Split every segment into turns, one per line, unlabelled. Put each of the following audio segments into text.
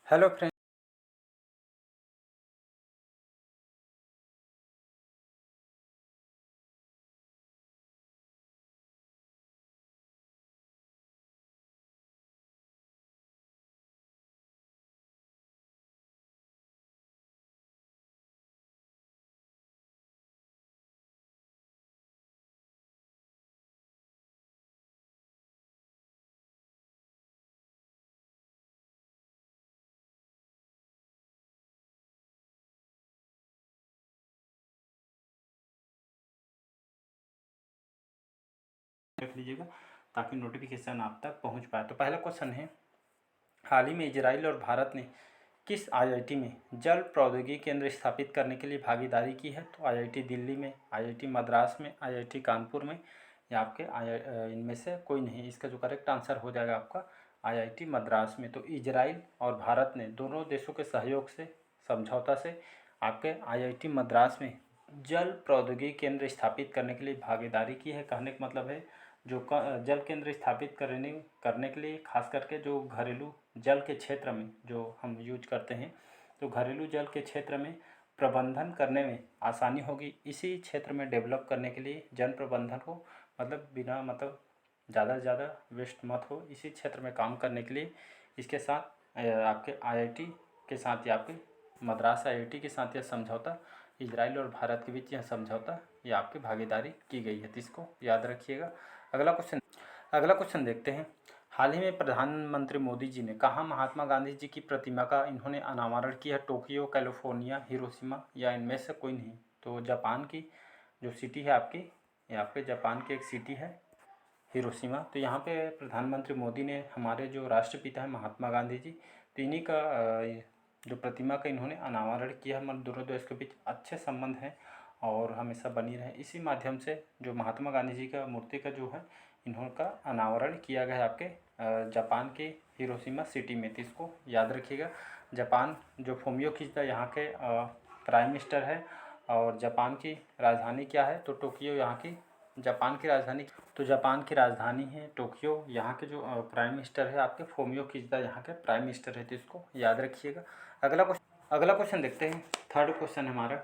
Hello friend. रख लीजिएगा ताकि नोटिफिकेशन आप तक पहुंच पाए। तो पहला क्वेश्चन है, हाल ही में इजराइल और भारत ने किस आईआईटी में जल प्रौद्योगिकी केंद्र स्थापित करने के लिए भागीदारी की है? तो आईआईटी दिल्ली में, आईआईटी मद्रास में, आईआईटी कानपुर में, या आपके इनमें से कोई नहीं। इसका जो करेक्ट आंसर हो जाएगा आपका आईआईटी मद्रास में। तो इजराइल और भारत ने दोनों देशों के सहयोग से, समझौता से आपके आईआईटी मद्रास में जल प्रौद्योगिकी केंद्र स्थापित करने के लिए भागीदारी की है। कहने का मतलब है जो जल केंद्र स्थापित करने के लिए, खास करके जो घरेलू जल के क्षेत्र में जो हम यूज करते हैं, तो घरेलू जल के क्षेत्र में प्रबंधन करने में आसानी होगी। इसी क्षेत्र में डेवलप करने के लिए जल प्रबंधन को मतलब बिना मतलब ज़्यादा से ज़्यादा वेस्ट मत हो, इसी क्षेत्र में काम करने के लिए इसके साथ आपके आईआईटी के साथ या आपके मद्रास आईआईटी के साथ यह समझौता, इजराइल और भारत के बीच यह समझौता, यह आपकी भागीदारी की गई है। तो इसको याद रखिएगा। अगला क्वेश्चन देखते हैं। हाल ही में प्रधानमंत्री मोदी जी ने कहाँ महात्मा गांधी जी की प्रतिमा का इन्होंने अनावरण किया? टोक्यो, कैलिफोर्निया, हिरोशिमा, या इनमें से कोई नहीं। तो जापान की जो सिटी है आपकी, यहाँ पे जापान की एक सिटी है हिरोशिमा। तो यहाँ पे प्रधानमंत्री मोदी ने हमारे जो राष्ट्रपिता है महात्मा गांधी जी, तो इन्हीं का जो प्रतिमा का इन्होंने अनावरण किया। हमारे दोनों देश के बीच अच्छे संबंध हैं और हमेशा बनी रहे, इसी माध्यम से जो महात्मा गांधी जी का मूर्ति का जो है इन्होंका अनावरण किया गया है आपके जापान के हिरोशिमा सिटी में। तो इसको याद रखिएगा। जापान जो फूमियो किशिदा यहाँ के प्राइम मिनिस्टर है, और जापान की राजधानी क्या है? तो टोक्यो यहाँ की जापान की राजधानी। तो जापान की राजधानी है टोक्यो। यहाँ के जो प्राइम मिनिस्टर है आपके फूमियो किशिदा यहाँ के प्राइम मिनिस्टर है। तो इसको याद रखिएगा। अगला क्वेश्चन देखते हैं। थर्ड क्वेश्चन हमारा,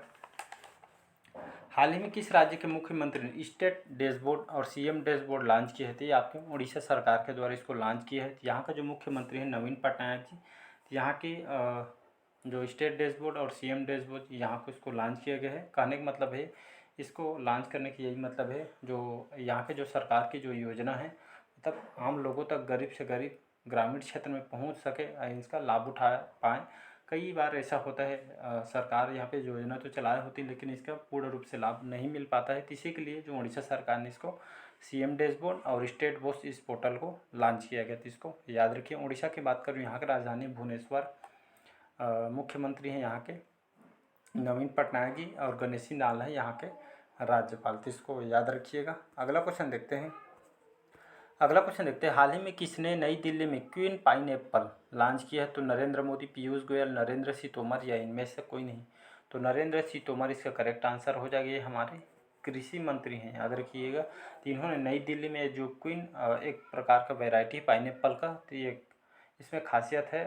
हाल ही में किस राज्य के मुख्यमंत्री ने स्टेट डैशबोर्ड और सीएम डैशबोर्ड लॉन्च किए थे? आपके उड़ीसा सरकार के द्वारा इसको लॉन्च किया है। यहाँ का जो मुख्यमंत्री है नवीन पटनायक जी। यहाँ की जो स्टेट डैशबोर्ड और सीएम डैशबोर्ड यहाँ को इसको लॉन्च किया गया है। कहने का मतलब है इसको लॉन्च करने की यही मतलब है, जो यहाँ के जो सरकार की जो योजना है मतलब आम लोगों तक, गरीब से गरीब ग्रामीण क्षेत्र में पहुँच सके, इसका लाभ उठा पाएँ। कई बार ऐसा होता है सरकार यहाँ पे योजना तो चलाई होती है लेकिन इसका पूर्ण रूप से लाभ नहीं मिल पाता है। तो इसी के लिए जो उड़ीसा सरकार ने इसको सीएम डैशबोर्ड और स्टेट बोर्ड इस पोर्टल को लॉन्च किया गया। तो इसको याद रखिए। उड़ीसा की बात करूँ, यहाँ की राजधानी भुवनेश्वर, मुख्यमंत्री हैं यहाँ के नवीन पटनायक जी, और गणेशी लाल है यहाँ के राज्यपाल। तो इसको याद रखिएगा। अगला क्वेश्चन देखते हैं। हाल ही में किसने नई दिल्ली में क्वीन पाइनएप्पल लॉन्च किया है? तो नरेंद्र मोदी, पीयूष गोयल, नरेंद्र सिंह तोमर, या इनमें से कोई नहीं। तो नरेंद्र सिंह तोमर इसका करेक्ट आंसर हो जाएगा। ये हमारे कृषि मंत्री हैं, याद रखिएगा। तो इन्होंने नई दिल्ली में जो क्वीन एक प्रकार का वेराइटी पाइनएप्पल का, तो ये इसमें खासियत है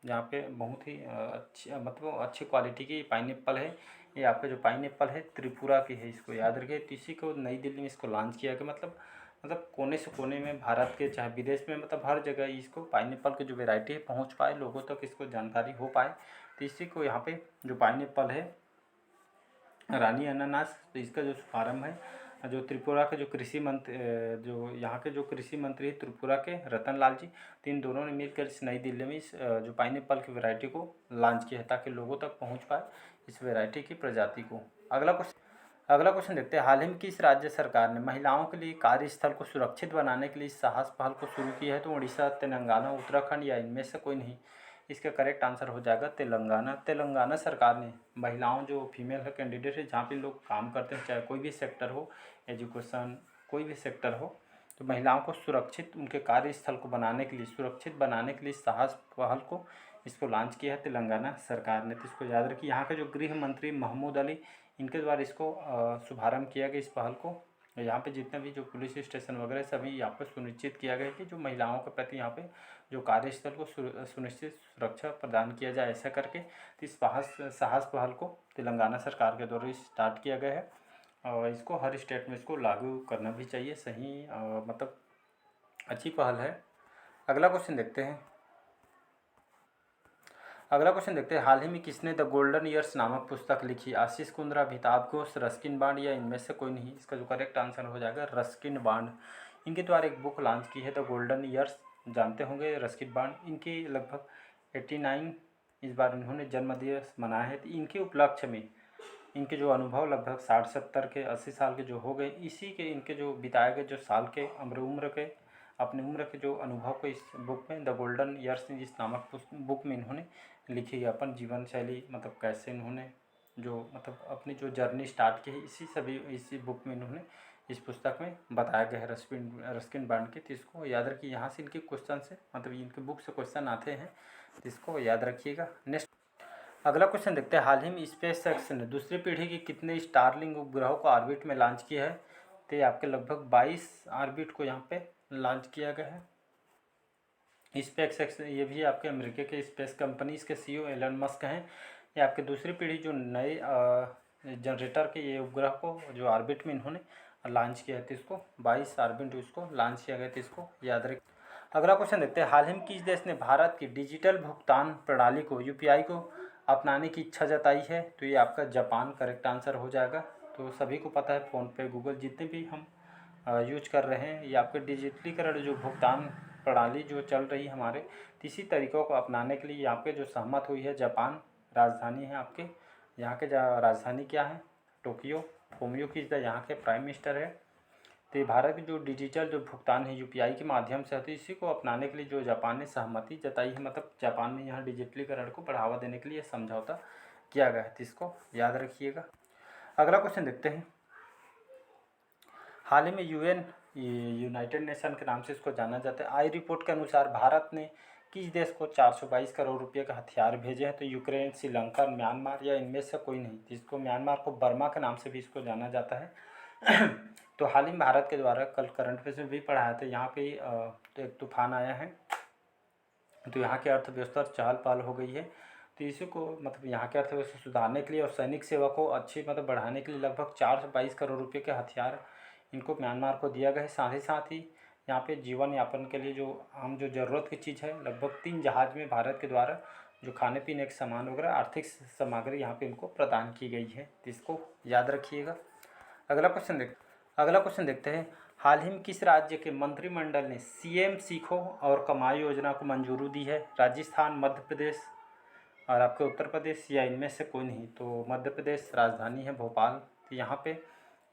यहाँ पे बहुत ही अच्छी मतलब अच्छी क्वालिटी की पाइनएप्पल है। ये आपका जो पाइनएप्पल है त्रिपुरा की है, इसको याद रखिए। तो इसी को नई दिल्ली में इसको लॉन्च किया गया। मतलब कोने से कोने में भारत के चाहे विदेश में, मतलब हर जगह इसको पाइनएप्पल की जो वैरायटी है पहुंच पाए, लोगों तक इसको जानकारी हो पाए। तो इसी को यहाँ पे जो पाइनएप्पल है रानी अनानास, तो इसका जो शुभारंभ है जो त्रिपुरा के जो कृषि मंत्री, जो यहाँ के जो कृषि मंत्री है त्रिपुरा के रतन लाल जी, तो इन दोनों ने मिलकर इस नई दिल्ली में इस जो पाइनएप्पल की वैरायटी को लॉन्च किया है ताकि लोगों तक पहुँच पाए इस वैरायटी की प्रजाति को। अगला क्वेश्चन देखते हैं। हाल ही में किस राज्य सरकार ने महिलाओं के लिए कार्यस्थल को सुरक्षित बनाने के लिए साहस पहल को शुरू की है? तो उड़ीसा, तेलंगाना, उत्तराखंड, या इनमें से कोई नहीं। इसका करेक्ट आंसर हो जाएगा तेलंगाना। तेलंगाना सरकार ने महिलाओं जो फीमेल है कैंडिडेट है, जहाँ पे लोग काम करते हैं, चाहे कोई भी सेक्टर हो, एजुकेशन कोई भी सेक्टर हो, तो महिलाओं को सुरक्षित उनके कार्यस्थल को बनाने के लिए, सुरक्षित बनाने के लिए साहस पहल को इसको लॉन्च किया है तेलंगाना सरकार ने। तो इसको याद रखिए। यहाँ के जो गृह मंत्री महमूद अली, इनके द्वारा इसको शुभारंभ किया गया इस पहल को। यहाँ पे जितने भी जो पुलिस स्टेशन वगैरह सभी यहाँ पर सुनिश्चित किया गया कि जो महिलाओं के प्रति यहाँ पे जो कार्यस्थल को सुनिश्चित सुरक्षा प्रदान किया जाए, ऐसा करके तो इस साहस पहल को तेलंगाना सरकार के द्वारा स्टार्ट किया गया है और इसको हर स्टेट में इसको लागू करना भी चाहिए। सही मतलब अच्छी पहल है। अगला क्वेश्चन देखते हैं। हाल ही में किसने द गोल्डन ईयर्स नामक पुस्तक लिखी? आशीष कुंद्रा, अमिताभ घोष, रस्किन बॉन्ड या इनमें से कोई नहीं? इसका जो करेक्ट आंसर हो जाएगा रस्किन बॉन्ड। इनके द्वारा एक बुक लॉन्च की है द गोल्डन ईयर्स, जानते होंगे रस्किन बॉन्ड। इनके लगभग 89 इस बार इन्होंने जन्मदिवस मनाया है। तो इनके उपलक्ष्य में इनके जो अनुभव लगभग 60-70 के 80 साल के जो हो गए, इसी के इनके जो बिताए गए जो साल के उम्र के अपने उम्र के जो अनुभव को इस बुक में द गोल्डन ईयर्स इस नामक बुक में इन्होंने लिखी है। अपन जीवन शैली मतलब कैसे इन्होंने जो मतलब अपनी जो जर्नी स्टार्ट की है, इसी बुक में इन्होंने इस पुस्तक में बताया गया है रस्किन बॉन्ड के। तो इसको याद रखिए। यहाँ से इनके क्वेश्चन से मतलब इनके बुक से क्वेश्चन आते हैं, तो इसको याद रखिएगा। नेक्स्ट अगला क्वेश्चन देखते हैं। हाल ही में स्पेसएक्स ने दूसरी पीढ़ी के कितने स्टारलिंक उपग्रहों को ऑर्बिट में लॉन्च किया है? तो ये आपके लगभग 22 ऑर्बिट को यहाँ पे लॉन्च किया गया है। स्पेसएक्स ये भी आपके अमेरिका के स्पेस कंपनी, इसके सीईओ एलन मस्क हैं। ये आपके दूसरी पीढ़ी जो नए जनरेटर के ये उपग्रह को जो ऑर्बिट में इन्होंने लॉन्च किया है, तो इसको 22 ऑर्बिट इसको लॉन्च किया गया, तो इसको याद रखें। अगला क्वेश्चन देखते हैं। हाल ही में किस देश ने भारत की डिजिटल भुगतान प्रणाली को यूपीआई को अपनाने की इच्छा जताई है? तो ये आपका जापान करेक्ट आंसर हो जाएगा। तो सभी को पता है फ़ोनपे, गूगल जितने भी हम यूज कर रहे हैं, ये आपके डिजिटलीकरण जो भुगतान प्रणाली जो चल रही है हमारे, इसी तरीक़ों को अपनाने के लिए यहाँ पे जो सहमत हुई है जापान। राजधानी है आपके यहाँ के राजधानी क्या है? टोक्यो। फूमियो किशिदा यहाँ के प्राइम मिनिस्टर है। तो भारत की जो डिजिटल जो भुगतान है यूपीआई के माध्यम से होती है, इसी को अपनाने के लिए जो जापान ने सहमति जताई है, मतलब जापान ने यहाँ डिजिटलीकरण को बढ़ावा देने के लिए समझौता किया गया है, तो इसको याद रखिएगा। अगला क्वेश्चन देखते हैं। हाल ही में यूनाइटेड नेशन के नाम से इसको जाना जाता है। आई रिपोर्ट के अनुसार भारत ने किस देश को 422 करोड़ रुपए का हथियार भेजे हैं? तो यूक्रेन, श्रीलंका, म्यांमार या इनमें से कोई नहीं? जिसको म्यांमार को बर्मा के नाम से भी इसको जाना जाता है। तो हाल ही में भारत के द्वारा कल करंट अफेयर्स में भी पढ़ाया था, यहाँ पे तो एक तूफान आया है, तो यहाँ की अर्थव्यवस्था चहल पहल हो गई है। तो इसी को मतलब यहाँ की अर्थव्यवस्था सुधारने के लिए और सैनिक सेवा को अच्छी मतलब बढ़ाने के लिए लगभग 422 करोड़ रुपये के हथियार इनको म्यांमार को दिया गया है। साथ ही यहाँ पे जीवन यापन के लिए जो आम जो ज़रूरत की चीज़ है, लगभग 3 जहाज में भारत के द्वारा जो खाने पीने के सामान वगैरह आर्थिक सामग्री यहाँ पे इनको प्रदान की गई है, तो इसको याद रखिएगा। अगला क्वेश्चन देखते हैं। हाल ही में किस राज्य के मंत्रिमंडल ने सीएम सीखो और कमाई योजना को मंजूरी दी है? राजस्थान, मध्य प्रदेश और आपके उत्तर प्रदेश या इनमें से कोई नहीं? तो मध्य प्रदेश, राजधानी है भोपाल। तो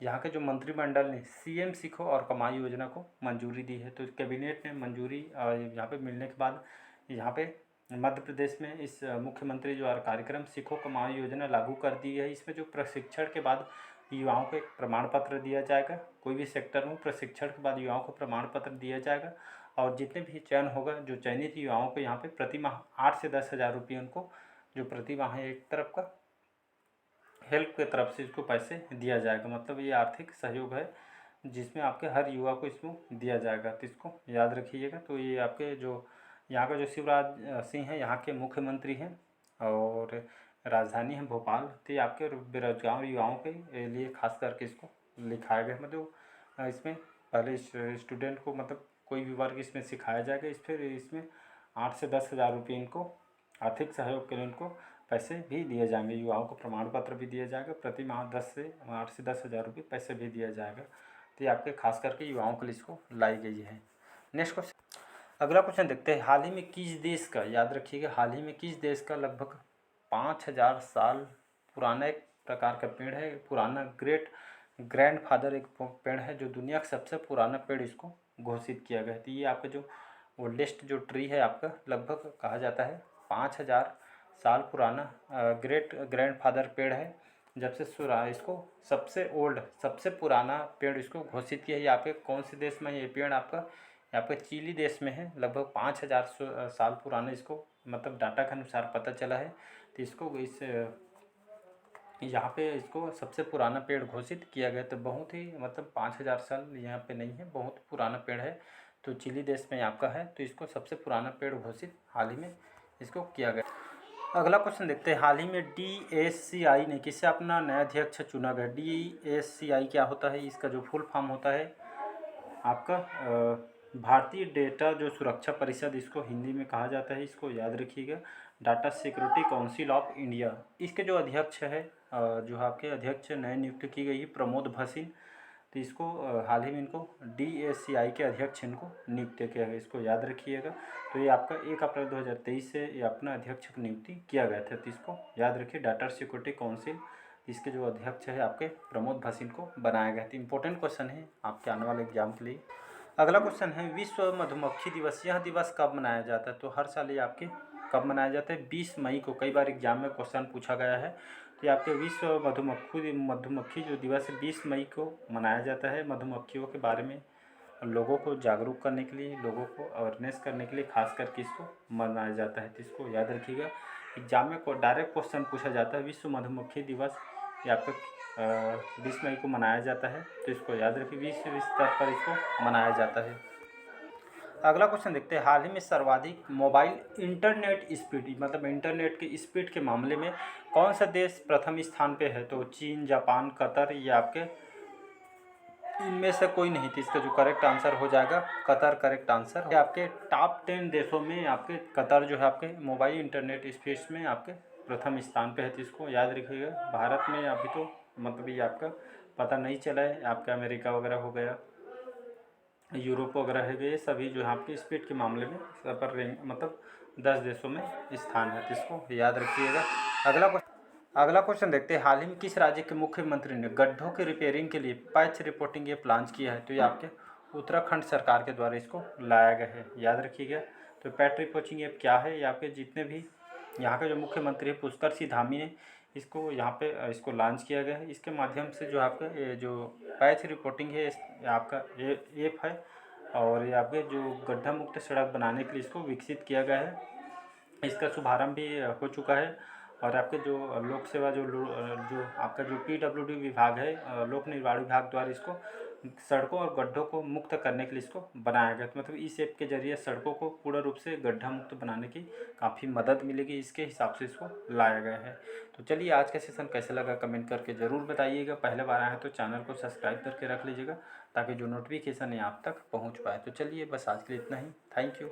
यहाँ के जो मंत्रिमंडल ने सीएम सीखो और कमाई योजना को मंजूरी दी है। तो कैबिनेट ने मंजूरी यहाँ पे मिलने के बाद यहाँ पे मध्य प्रदेश में इस मुख्यमंत्री जो कार्यक्रम सीखो कमाई योजना लागू कर दी है। इसमें जो प्रशिक्षण के बाद युवाओं को एक प्रमाण पत्र दिया जाएगा। कोई भी सेक्टर में प्रशिक्षण के बाद युवाओं को प्रमाण पत्र दिया जाएगा और जितने भी चयन होगा जो चयनित युवाओं को यहाँ पे प्रति माह 8 से 10 हज़ार रुपये उनको जो प्रति माह एक तरफ का हेल्प की तरफ से इसको पैसे दिया जाएगा। मतलब ये आर्थिक सहयोग है जिसमें आपके हर युवा को इसमें दिया जाएगा, तो इसको याद रखिएगा। तो ये आपके जो यहाँ का जो शिवराज सिंह है यहाँ के मुख्यमंत्री हैं और राजधानी है भोपाल। तो ये आपके बेरोजगार युवाओं के लिए खास करके इसको लिखाया गया। मतलब इसमें पहले स्टूडेंट को मतलब कोई भी वर्ग इसमें सिखाया जाएगा। फिर इसमें 8 से 10 हज़ार रुपये इनको आर्थिक सहयोग के लिए इनको पैसे भी दिए जाएंगे। युवाओं को प्रमाण पत्र भी दिया जाएगा, प्रति माह 8 से 10 हज़ार रुपये पैसे भी दिया जाएगा। तो ये आपके खास करके युवाओं के लिए इसको लाई गई है। नेक्स्ट क्वेश्चन, अगला क्वेश्चन देखते हैं। हाल ही में किस देश का, याद रखिएगा, हाल ही में किस देश का लगभग 5000 साल पुराना एक प्रकार का पेड़ है, पुराना ग्रैंडफादर एक पेड़ है जो दुनिया का सबसे पुराना पेड़ इसको घोषित किया गया है। तो ये आपका जो ओल्डेस्ट जो ट्री है आपका लगभग कहा जाता है 5000 साल पुराना ग्रैंडफादर पेड़ है। जब से इसको सबसे पुराना पेड़ इसको घोषित किया है। यहाँ पे कौन से देश में ये पेड़ आपका, यहाँ पे चिली देश में है। लगभग 5000 साल पुराना इसको मतलब डाटा के अनुसार पता चला है। तो इसको यहाँ पे इसको सबसे पुराना पेड़ घोषित किया गया। तो बहुत ही मतलब 5000 साल यहाँ पे नहीं है, बहुत पुराना पेड़ है तो चिली देश में आपका है, तो इसको सबसे पुराना पेड़ घोषित हाल ही में इसको किया गया। अगला क्वेश्चन देखते हैं, हाल ही में DSCI ने किससे अपना नया अध्यक्ष चुना गया। DSCI क्या होता है, इसका जो फुल फॉर्म होता है आपका भारतीय डेटा जो सुरक्षा परिषद इसको हिंदी में कहा जाता है, इसको याद रखिएगा। Data security council of India, इसके जो अध्यक्ष है जो आपके अध्यक्ष नए नियुक्त की गई है प्रमोद भसीन, तो इसको हाल ही में इनको DSCI के अध्यक्ष इनको नियुक्त किया गया, इसको याद रखिएगा। तो ये आपका 1 अप्रैल 2023 से ये अपना अध्यक्ष की नियुक्ति किया गया था, तो इसको याद रखिए। डाटा सिक्योरिटी काउंसिल, इसके जो अध्यक्ष है आपके प्रमोद भसीन को बनाया गया था। इंपॉर्टेंट क्वेश्चन है आपके आने वाले एग्जाम के लिए। अगला क्वेश्चन है, विश्व मधुमक्खी दिवस, यह दिवस कब मनाया जाता है। तो हर साल ये आपके कब मनाया जाता है, 20 मई को। कई बार एग्जाम में क्वेश्चन पूछा गया है। तो ये आपके विश्व मधुमक्खी जो दिवस है 20 मई को मनाया जाता है। मधुमक्खियों के बारे में लोगों को जागरूक करने के लिए, लोगों को अवेयरनेस करने के लिए खास करके इसको मनाया जाता है, तो इसको याद रखिएगा। एग्जाम में डायरेक्ट क्वेश्चन पूछा जाता है, विश्व मधुमक्खी दिवस ये आपका 20 मई को मनाया जाता है, तो इसको याद रखिए। विश्व स्तर पर इसको मनाया जाता है। अगला क्वेश्चन देखते हैं, हाल ही में सर्वाधिक मोबाइल इंटरनेट स्पीड, मतलब इंटरनेट की स्पीड के मामले में कौन सा देश प्रथम स्थान पे है। तो चीन, जापान, कतर, ये आपके इनमें से कोई नहीं थी। इसका जो करेक्ट आंसर हो जाएगा कतर, करेक्ट आंसर। ये आपके टॉप 10 देशों में आपके कतर जो है आपके मोबाइल इंटरनेट स्पीड में आपके प्रथम स्थान पे है, तो इसको याद रखिएगा। भारत में अभी तो मतलब ये आपका पता नहीं चला है, आपका अमेरिका वगैरह हो गया, यूरोप वगैरह है, ये सभी जो है आपके स्पीड के मामले में सब पर मतलब 10 देशों में स्थान है, तो इसको याद रखिएगा। अगला क्वेश्चन देखते हैं, हाल ही में किस राज्य के मुख्यमंत्री ने गड्ढों के रिपेयरिंग के लिए पैच रिपोर्टिंग ऐप लॉन्च किया है। तो ये आपके उत्तराखंड सरकार के द्वारा इसको लाया गया है, याद रखिएगा। तो पैच रिपोर्टिंग ऐप क्या है, ये आपके जितने भी यहाँ के जो मुख्यमंत्री है पुष्कर सिंह धामी ने इसको यहाँ पे इसको लॉन्च किया गया है। इसके माध्यम से जो आपका ये जो पैच रिपोर्टिंग है आपका ये ऐप है, और ये आपके जो गड्ढा मुक्त सड़क बनाने के लिए इसको विकसित किया गया है। इसका शुभारंभ भी हो चुका है, और आपके जो लोक सेवा जो आपका जो PWD विभाग है, लोक निर्माण विभाग द्वारा इसको सड़कों और गड्ढों को मुक्त करने के लिए इसको बनाया गया। तो मतलब इस ऐप के जरिए सड़कों को पूर्ण रूप से गड्ढा मुक्त बनाने की काफ़ी मदद मिलेगी, इसके हिसाब से इसको लाया गया है। तो चलिए, आज का सेशन कैसा लगा कमेंट करके ज़रूर बताइएगा। पहले बार आए हैं तो चैनल को सब्सक्राइब करके रख लीजिएगा, ताकि जो नोटिफिकेशन है आप तक पहुँच पाए। तो चलिए, बस आज के लिए इतना ही। Thank you.